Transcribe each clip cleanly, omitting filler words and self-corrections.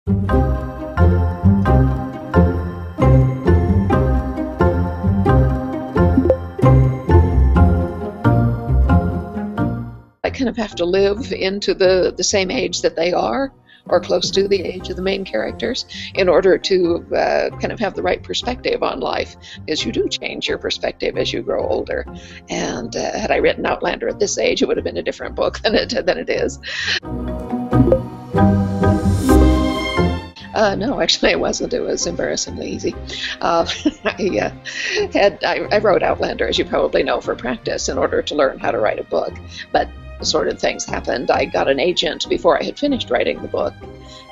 I kind of have to live into the same age that they are, or close to the age of the main characters, in order to kind of have the right perspective on life, because you do change your perspective as you grow older. And had I written Outlander at this age, it would have been a different book than it is. No, actually it wasn't. It was embarrassingly easy. I wrote Outlander, as you probably know, for practice in order to learn how to write a book. But assorted things happened. I got an agent before I had finished writing the book.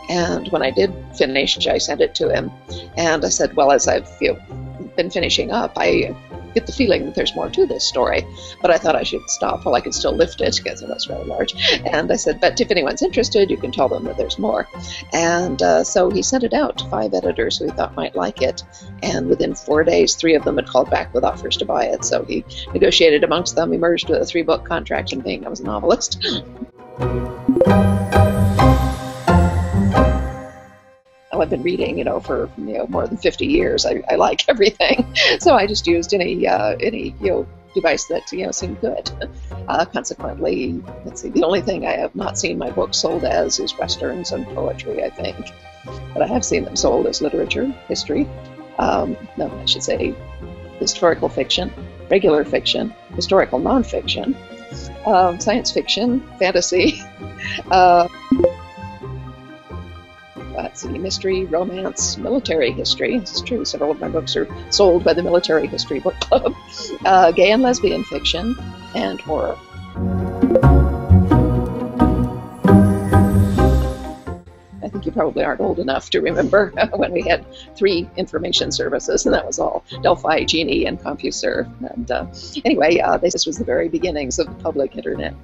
And when I did finish, I sent it to him. And I said, well, as I've been finishing up, I get the feeling that there's more to this story, but I thought I should stop while I could still lift it, because it was rather large. And I said, but if anyone's interested, you can tell them that there's more. And so he sent it out to 5 editors who he thought might like it, and within 4 days, 3 of them had called back with offers to buy it. So he negotiated amongst them, emerged with a 3-book contract, and being I was a novelist. I've been reading, for more than 50 years. I like everything, so I just used any device that seemed good. Consequently, let's see, the only thing I have not seen my books sold as is westerns and poetry, I think, but I have seen them sold as literature, history. No, I should say historical fiction, regular fiction, historical nonfiction, science fiction, fantasy. Let's see, mystery, romance, military history. This is true. Several of my books are sold by the Military History Book Club. Gay and lesbian fiction, and horror. I think you probably aren't old enough to remember when we had 3 information services, and that was all: Delphi, Genie, and CompuServe. And anyway, this was the very beginnings of the public internet.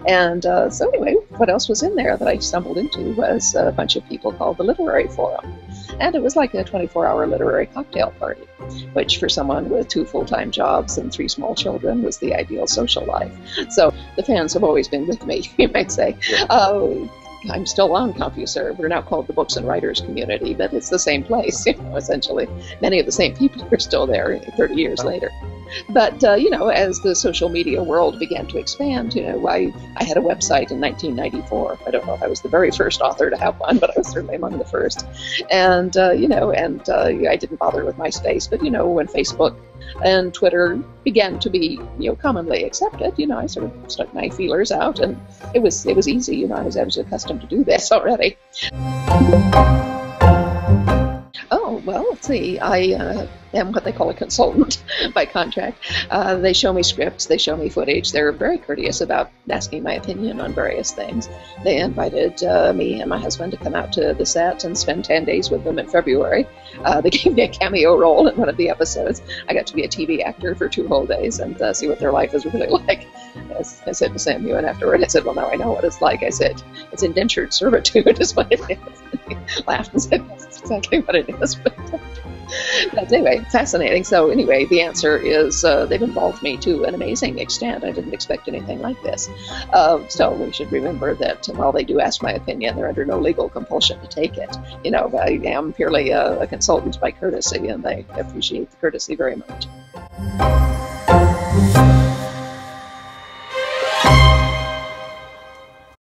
And so anyway, what else was in there that I stumbled into was a bunch of people called the Literary Forum. And it was like a 24-hour literary cocktail party, which for someone with 2 full-time jobs and 3 small children was the ideal social life. So the fans have always been with me, you might say. I'm still on CompuServe. We're now called the Books and Writers Community, but it's the same place, essentially. Many of the same people are still there 30 years later. But, as the social media world began to expand, I had a website in 1994. I don't know if I was the very first author to have one, but I was certainly among the first. And, I didn't bother with MySpace, but, when Facebook and Twitter began to be, commonly accepted, I sort of stuck my feelers out, and it was easy, I was accustomed to do this already. Oh, well, let's see. I am what they call a consultant by contract. They show me scripts, they show me footage. They're very courteous about asking my opinion on various things. They invited me and my husband to come out to the set and spend 10 days with them in February. They gave me a cameo role in one of the episodes. I got to be a TV actor for 2 whole days and see what their life is really like. As I said to Sam Ewan afterward, I said, well, now I know what it's like. I said, it's indentured servitude is what it is. And he laughed and said, that's exactly what it is. But anyway, fascinating. So anyway, the answer is they've involved me to an amazing extent. I didn't expect anything like this. So we should remember that while they do ask my opinion, they're under no legal compulsion to take it. I am purely a consultant by courtesy, and they appreciate the courtesy very much.